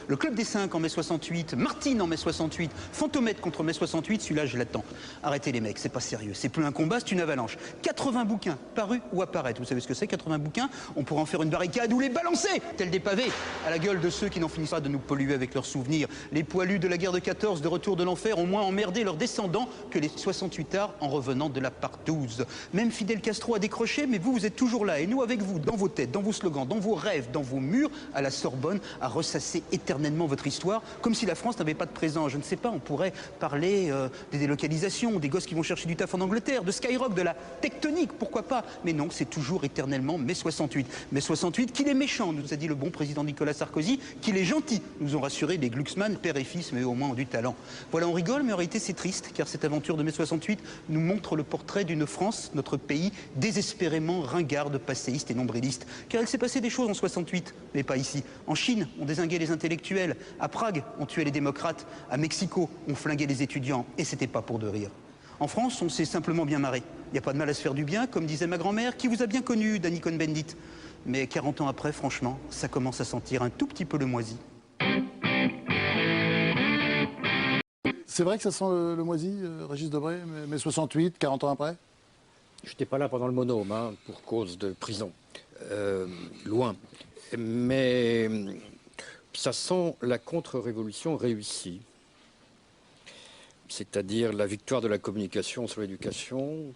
le Club des 5 en mai 68, Martine en mai 68, Fantomètre contre mai 68, celui-là je l'attends. Arrêtez les mecs, c'est pas sérieux, c'est plus un combat, c'est une avalanche. 80 bouquins, parus ou apparaître, vous savez ce que c'est 80 bouquins? On pourrait en faire une barricade ou les balancer, tels des pavés, à la gueule de ceux qui n'en finissent pas de nous polluer avec leurs souvenirs. Les poilus de la guerre de 14, de retour de l'enfer, ont moins emmerdé leurs descendants que les 68ards en revenant de la partouze. Même Fidel Castro a décroché, mais vous êtes toujours là. Et nous, avec vous, dans vos têtes, dans vos slogans, dans vos rêves, dans vos murs, à la Sorbonne, à ressasser éternellement votre histoire, comme si la France n'avait pas de présent. Je ne sais pas, on pourrait parler des délocalisations, des gosses qui vont chercher du taf en Angleterre, de Skyrock, de la tectonique, pourquoi pas. Mais non, c'est toujours éternellement mai 68. Mai 68, qu'il est méchant, nous a dit le bon président Nicolas Sarkozy, qu'il est gentil, nous ont rassuré les Glucksmann, père et fils, mais au moins ont du talent. Voilà, on rigole, mais en réalité c'est triste, car cette aventure de mai 68 nous montre le portrait d'une France, notre pays, désespérément ringarde, passéiste et nombriliste. Car il s'est passé des choses en 68, mais pas ici. En Chine, on dézinguait les intellectuels. À Prague, on tuait les démocrates. À Mexico, on flinguait les étudiants. Et c'était pas pour de rire. En France, on s'est simplement bien marré. Il n'y a pas de mal à se faire du bien, comme disait ma grand-mère, qui vous a bien connu, Danny Cohn-Bendit. Mais 40 ans après, franchement, ça commence à sentir un tout petit peu le moisi.
C'est vrai que ça sent le moisi, Régis Debray, mai 68, 40 ans après?
Je n'étais pas là pendant le monôme, hein, pour cause de prison. Loin. Mais ça sent la contre-révolution réussie. C'est-à-dire la victoire de la communication sur l'éducation,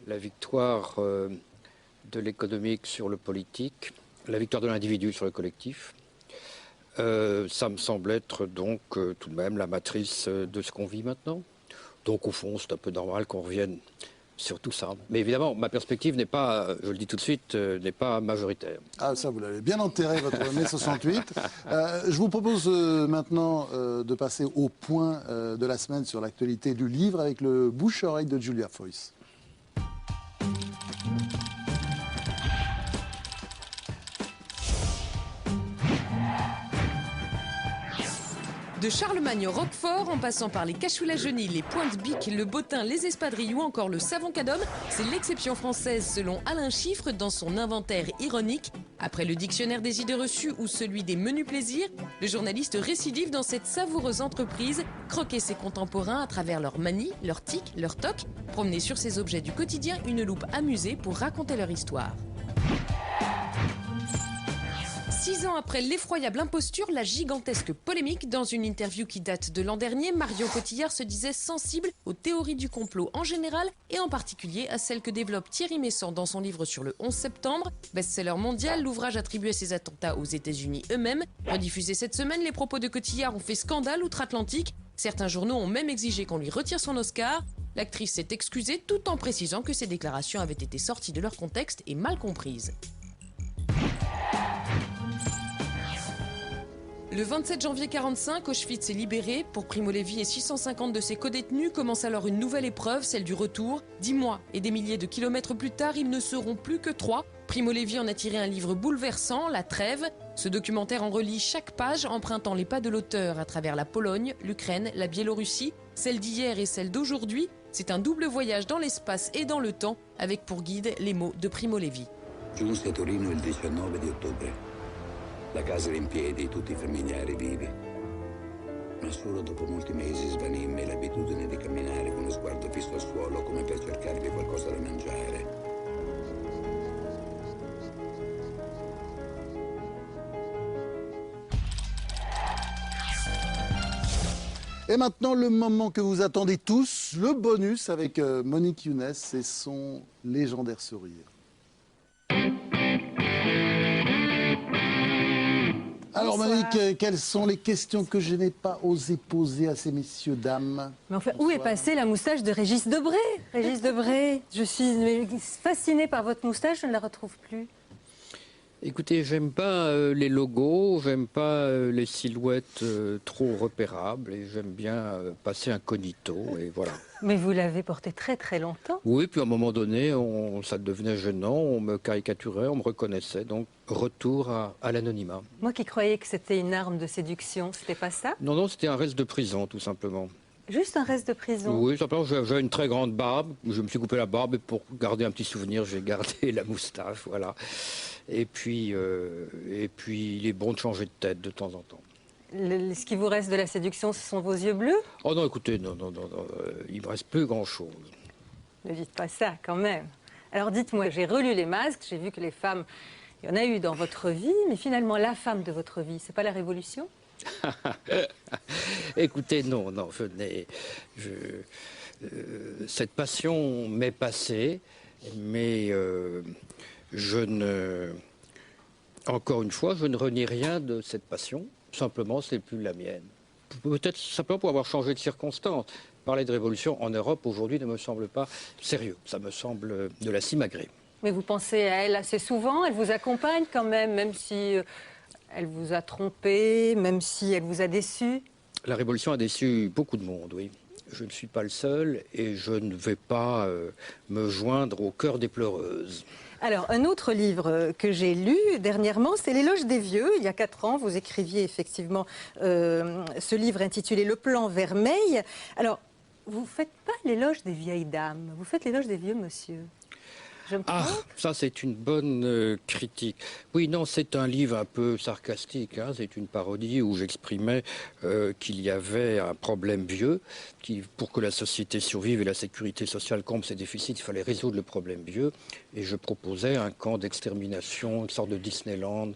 la victoire de l'économique sur le politique, la victoire de l'individu sur le collectif. Ça me semble être donc tout de même la matrice de ce qu'on vit maintenant. Donc au fond, c'est un peu normal qu'on revienne sur tout ça. Mais évidemment, ma perspective n'est pas, je le dis tout de suite, n'est pas majoritaire.
Ah, ça, vous l'avez bien enterré, votre mai 68. Je vous propose maintenant de passer au point de la semaine sur l'actualité du livre avec le bouche-oreille de Julia Foyce.
De Charlemagne au Roquefort, en passant par les Cachou-la-Genille, les Pointe-Bic, le Bottin, les Espadrilles ou encore le Savon Cadom, c'est l'exception française selon Alain Chiffre dans son inventaire ironique. Après le dictionnaire des idées reçues ou celui des menus plaisirs, le journaliste récidive dans cette savoureuse entreprise, croquer ses contemporains à travers leurs manies, leurs tics, leurs tocs, promener sur ces objets du quotidien une loupe amusée pour raconter leur histoire. 6 ans après l'effroyable imposture, la gigantesque polémique, dans une interview qui date de l'an dernier, Marion Cotillard se disait sensible aux théories du complot en général et en particulier à celles que développe Thierry Messant dans son livre sur le 11 septembre. Best-seller mondial, l'ouvrage attribué à ces attentats aux États-Unis eux-mêmes. Rediffusé cette semaine, les propos de Cotillard ont fait scandale outre-Atlantique. Certains journaux ont même exigé qu'on lui retire son Oscar. L'actrice s'est excusée tout en précisant que ses déclarations avaient été sorties de leur contexte et mal comprises. Le 27 janvier 1945, Auschwitz est libéré. Pour Primo Levi et 650 de ses codétenus commence alors une nouvelle épreuve, celle du retour. 10 mois et des milliers de kilomètres plus tard, ils ne seront plus que 3. Primo Levi en a tiré un livre bouleversant, La Trêve. Ce documentaire en relie chaque page, empruntant les pas de l'auteur à travers la Pologne, l'Ukraine, la Biélorussie, celle d'hier et celle d'aujourd'hui. C'est un double voyage dans l'espace et dans le temps, avec pour guide les mots de Primo Levi.
Giunse a Torino il 19 di ottobre. La casa era in piedi, tutti i familiari vivi. Ma solo dopo molti mesi svanì in me l'abitudine di camminare con lo sguardo fisso al suolo come per cercarvi qualcosa da mangiare.
Et maintenant, le moment que vous attendez tous, le bonus avec Monique Younes et son légendaire sourire. Alors Monique, quelles sont les questions que je n'ai pas osé poser à ces messieurs, dames?
Mais enfin, où est passée la moustache de Régis Debray? Régis Debray, je suis fascinée par votre moustache, je ne la retrouve plus.
Écoutez, j'aime pas les logos, j'aime pas les silhouettes trop repérables et j'aime bien passer incognito et voilà.
Mais vous l'avez porté très très longtemps.
Oui, puis à un moment donné, ça devenait gênant, on me caricaturait, on me reconnaissait, donc retour à l'anonymat.
Moi qui croyais que c'était une arme de séduction, c'était pas ça?
Non, non, c'était un reste de prison tout simplement.
Juste un reste de prison?
Oui, simplement j'avais une très grande barbe, je me suis coupé la barbe et pour garder un petit souvenir, j'ai gardé la moustache, voilà. Et puis il est bon de changer de tête de temps en temps.
Ce qui vous reste de la séduction, ce sont vos yeux bleus?
Oh non, écoutez, non, il me reste plus grand-chose.
Ne dites pas ça, quand même. Alors dites-moi, j'ai relu les masques, j'ai vu que les femmes, il y en a eu dans votre vie, mais finalement, la femme de votre vie, c'est pas la Révolution?
Écoutez, non, cette passion m'est passée, mais encore une fois, je ne renie rien de cette passion. Simplement, c'est plus la mienne. Peut-être simplement pour avoir changé de circonstance. Parler de révolution en Europe aujourd'hui ne me semble pas sérieux. Ça me semble de la simagrée.
Mais vous pensez à elle assez souvent, elle vous accompagne quand même si elle vous a trompé, même si elle vous a déçu?
La révolution a déçu beaucoup de monde, oui. Je ne suis pas le seul et je ne vais pas me joindre au cœur des pleureuses.
Alors, un autre livre que j'ai lu dernièrement, c'est L'éloge des vieux. Il y a 4 ans, vous écriviez effectivement ce livre intitulé Le plan vermeil. Alors, vous ne faites pas l'éloge des vieilles dames, vous faites l'éloge des vieux monsieur. Je me trompe ?
Ah, ça c'est une bonne critique. Oui, non, c'est un livre un peu sarcastique, hein. C'est une parodie où j'exprimais qu'il y avait un problème vieux, pour que la société survive et la sécurité sociale comble ses déficits, il fallait résoudre le problème vieux. Et je proposais un camp d'extermination, une sorte de Disneyland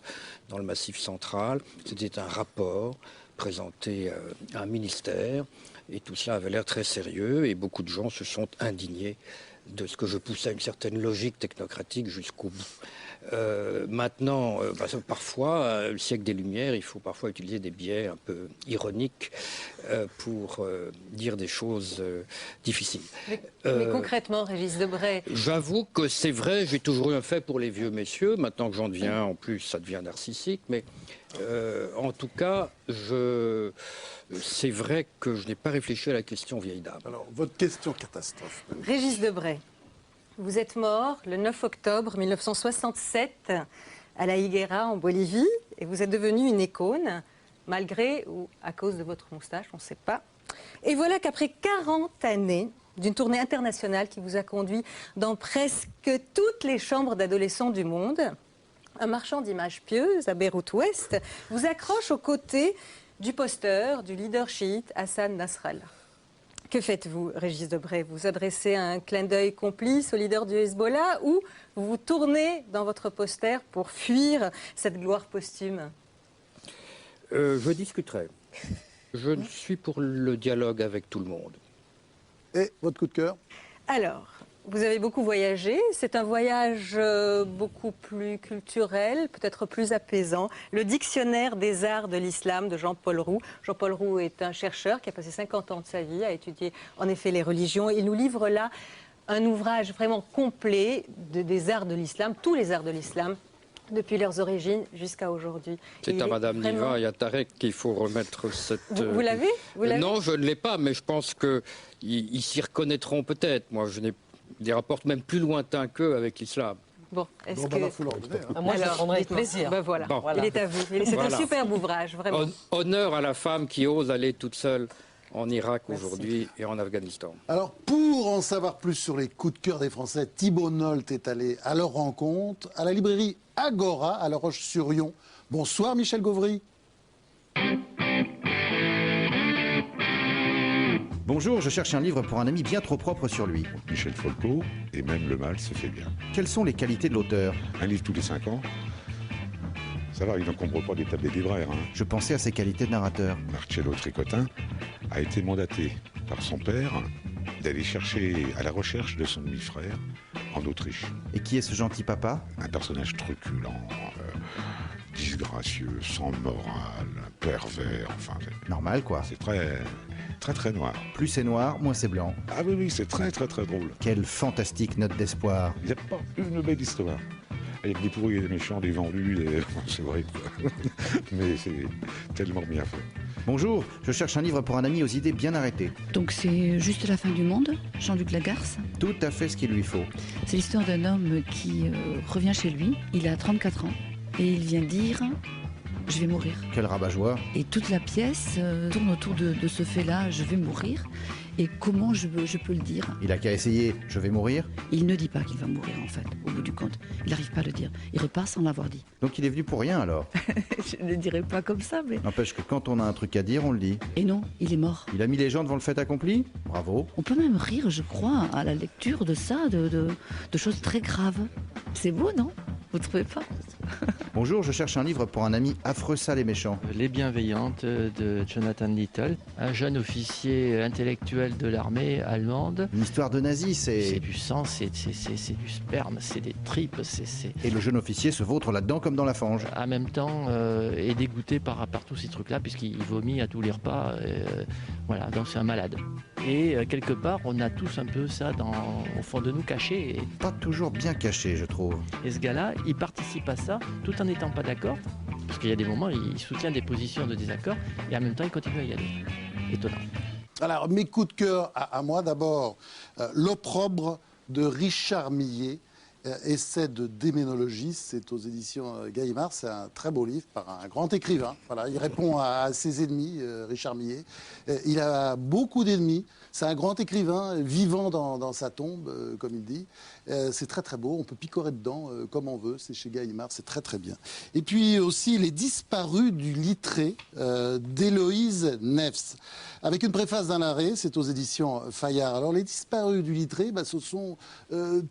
dans le Massif central. C'était un rapport présenté à un ministère et tout cela avait l'air très sérieux et beaucoup de gens se sont indignés de ce que je poussais à une certaine logique technocratique jusqu'au bout. Maintenant, parfois, le siècle des Lumières, il faut parfois utiliser des biais un peu ironiques pour dire des choses difficiles.
Mais concrètement, Régis Debray...
J'avoue que c'est vrai, j'ai toujours eu un fait pour les vieux messieurs. Maintenant que j'en deviens, en plus, ça devient narcissique. Mais en tout cas, c'est vrai que je n'ai pas réfléchi à la question vieille dame.
Alors, votre question catastrophe.
Régis Debray, vous êtes mort le 9 octobre 1967 à La Higuera, en Bolivie, et vous êtes devenu une icône, malgré ou à cause de votre moustache, on ne sait pas. Et voilà qu'après 40 années d'une tournée internationale qui vous a conduit dans presque toutes les chambres d'adolescents du monde, un marchand d'images pieuses à Beyrouth-Ouest vous accroche aux côtés du posteur, du leader chiite Hassan Nasrallah. Que faites-vous, Régis Debray? Vous adressez un clin d'œil complice au leader du Hezbollah ou vous vous tournez dans votre poster pour fuir cette gloire posthume?
Je discuterai. Je suis pour le dialogue avec tout le monde.
Et votre coup de cœur?
Alors, vous avez beaucoup voyagé. C'est un voyage beaucoup plus culturel, peut-être plus apaisant. Le dictionnaire des arts de l'islam de Jean-Paul Roux. Jean-Paul Roux est un chercheur qui a passé 50 ans de sa vie à étudier en effet les religions. Il nous livre là un ouvrage vraiment complet des arts de l'islam, tous les arts de l'islam, depuis leurs origines jusqu'à aujourd'hui.
C'est à Madame Niva et à Tarek qu'il faut remettre cette...
Vous l'avez?
Non, je ne l'ai pas, mais je pense qu'ils s'y reconnaîtront peut-être. Moi, je n'ai des rapports même plus lointains qu'eux avec l'islam.
Bon, est-ce que...
Moi, je le prendrai avec plaisir.
Ben voilà.
Bon.
Il est à vous. C'est
Voilà.
un superbe ouvrage, vraiment.
Honneur à la femme qui ose aller toute seule en Irak aujourd'hui et en Afghanistan.
Alors, pour en savoir plus sur les coups de cœur des Français, Thibault Nolte est allé à leur rencontre à la librairie Agora à La Roche-sur-Yon. Bonsoir Michel Gauvry.
Bonjour, je cherche un livre pour un ami bien trop propre sur lui.
Michel Folco, et même le mal se fait bien.
Quelles sont les qualités de l'auteur?
Un livre tous les 5 ans. Ça va, il n'encombre pas des tables des libraires. Hein.
Je pensais à ses qualités de narrateur.
Marcello Tricotin, a été mandaté par son père d'aller chercher à la recherche de son demi-frère en Autriche.
Et qui est ce gentil papa?
Un personnage truculent, disgracieux, sans morale, pervers, enfin...
Normal, quoi.
C'est très, très, très noir.
Plus c'est noir, moins c'est blanc.
Ah oui, oui, c'est très, très, très drôle.
Quelle fantastique note d'espoir.
Il n'y a pas une belle histoire. Avec des pourris, des méchants, des vendus, des... c'est vrai, quoi. Mais c'est tellement bien fait.
Bonjour, je cherche un livre pour un ami aux idées bien arrêtées.
Donc c'est juste la fin du monde, Jean-Luc Lagarce?
Tout à fait ce qu'il lui faut.
C'est l'histoire d'un homme qui revient chez lui, il a 34 ans, et il vient dire « je vais mourir ».
Quel rabat-joie.
Et toute la pièce tourne autour de ce fait-là, « je vais mourir ». Et comment je peux le dire?
Il a qu'à essayer, je vais mourir.
Il ne dit pas qu'il va mourir en fait, au bout du compte. Il n'arrive pas à le dire. Il repart sans l'avoir dit.
Donc il est venu pour rien alors?
Je ne le dirais pas comme ça, mais...
N'empêche que quand on a un truc à dire, on le dit.
Et non, il est mort.
Il a mis les gens devant le fait accompli? Bravo.
On peut même rire, je crois, à la lecture de ça, de choses très graves. C'est beau, non? Vous trouvez pas?
Bonjour, je cherche un livre pour un ami affreux, sale et méchant.
Les Bienveillantes de Jonathan Little, un jeune officier intellectuel de l'armée allemande.
Une histoire de nazi,
c'est du sang, c'est du sperme, c'est des tripes,
Et le jeune officier se vautre là-dedans comme dans la fange.
En même temps, est dégoûté par tous ces trucs-là, puisqu'il vomit à tous les repas. Voilà, donc c'est un malade. Et quelque part, on a tous un peu ça au fond de nous caché.
Pas toujours bien caché, je trouve.
Et ce gars-là, il participe à ça tout en n'étant pas d'accord, parce qu'il y a des moments, il soutient des positions de désaccord, et en même temps, il continue à y aller. Étonnant.
Alors, mes coups de cœur à moi, d'abord, L'opprobre de Richard Millet, essai de démonologie, c'est aux éditions Gallimard, c'est un très beau livre par un grand écrivain. Voilà, il répond à ses ennemis, Richard Millet. Il a beaucoup d'ennemis, c'est un grand écrivain, vivant dans sa tombe, comme il dit. C'est très très beau, on peut picorer dedans comme on veut, c'est chez Gallimard, c'est très très bien. Et puis aussi Les Disparus du Littré d'Héloïse Nefs, avec une préface d'Alain Rey, c'est aux éditions Fayard. Alors Les Disparus du Littré, ce sont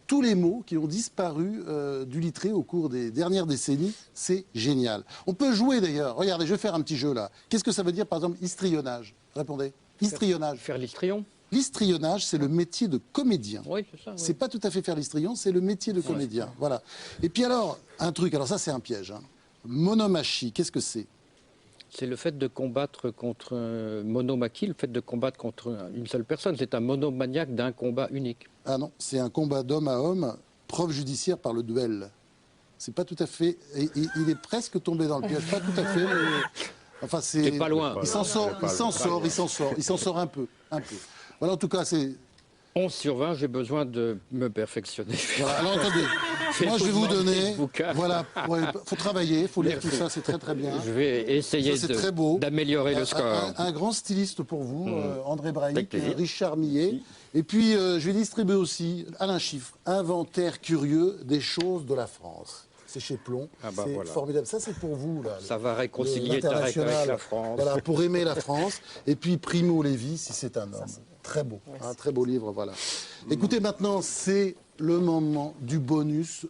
tous les mots qui ont disparu du Littré au cours des dernières décennies, c'est génial. On peut jouer d'ailleurs, regardez, je vais faire un petit jeu là. Qu'est-ce que ça veut dire par exemple histrionnage? Répondez. Histrionnage.
Faire l'histrion?
L'histrionnage, c'est le métier de comédien.
Oui, c'est ça. Oui.
C'est pas tout à fait faire l'histrion, c'est le métier de comédien. Voilà. Et puis alors, un truc, alors ça c'est un piège. Hein. Monomachie, qu'est-ce que c'est?
C'est le fait de combattre contre monomachie, le fait de combattre contre une seule personne. C'est un monomaniaque d'un combat unique.
Ah non, c'est un combat d'homme à homme, preuve judiciaire par le duel. C'est pas tout à fait... Il est presque tombé dans le piège, pas tout à fait, mais... Enfin, c'est
pas loin.
Il s'en sort un peu. Voilà, en tout cas, c'est...
11 sur 20, j'ai besoin de me perfectionner.
Voilà, alors attendez, moi je vais vous donner... Voilà, faut travailler, il faut lire tout ça, c'est très très bien.
Je vais essayer d'améliorer le score.
Un grand styliste pour vous, André Braic, Richard Millet. Et puis, je vais distribuer aussi Alain Chiffre, Inventaire curieux des choses de la France. C'est chez Plomb, c'est formidable. Ça, c'est pour vous. Là,
ça va réconcilier Tarek avec la France.
Voilà, pour aimer la France. Et puis Primo Levi, si c'est un homme. Très beau, un très beau livre, voilà. Écoutez, maintenant, c'est le moment du bonus,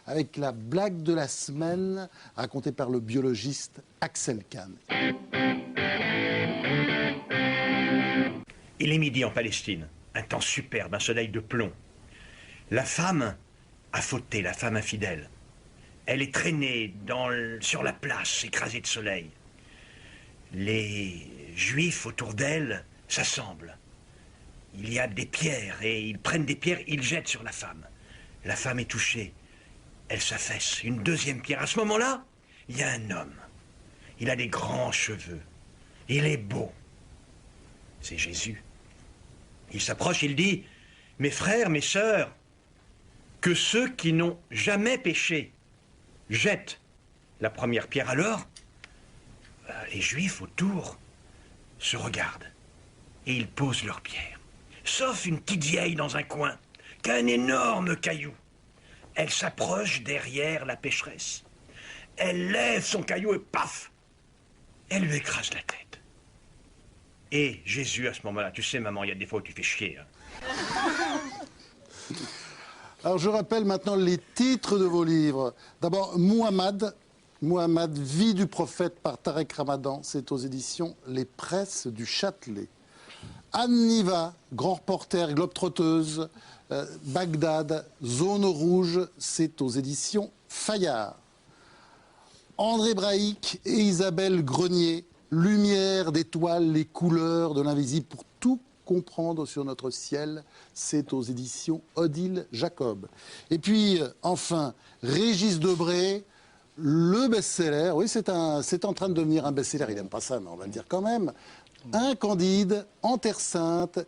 avec la blague de la semaine, racontée par le biologiste Axel Kahn.
Il est midi en Palestine, un temps superbe, un soleil de plomb. La femme a fauté, la femme infidèle. Elle est traînée sur la place, écrasée de soleil. Les Juifs autour d'elle s'assemblent. Il y a des pierres, et ils prennent des pierres, ils jettent sur la femme. La femme est touchée, elle s'affaisse. Une deuxième pierre. À ce moment-là, il y a un homme. Il a des grands cheveux. Il est beau. C'est Jésus. Il s'approche, il dit, « Mes frères, mes sœurs, que ceux qui n'ont jamais péché jettent la première pierre. » Alors, les Juifs autour se regardent et ils posent leurs pierres. Sauf une petite vieille dans un coin qui a un énorme caillou. Elle s'approche derrière la pécheresse. Elle lève son caillou et paf, elle lui écrase la tête. Et Jésus, à ce moment-là, tu sais, maman, il y a des fois où tu fais chier. Hein.
Alors, je rappelle maintenant les titres de vos livres. D'abord, Muhammad, Mohammed, vie du prophète par Tarek Ramadan, c'est aux éditions Les Presses du Châtelet. Anne Niva, grand reporter, globe-trotteuse, Bagdad, Zone rouge, c'est aux éditions Fayard. André Braic et Isabelle Grenier, Lumière d'étoiles, les couleurs de l'invisible pour tout comprendre sur notre ciel, c'est aux éditions Odile Jacob. Et puis, enfin, Régis Debray, le best-seller, oui, c'est en train de devenir un best-seller, il n'aime pas ça, mais on va le dire quand même. Un Candide en Terre Sainte.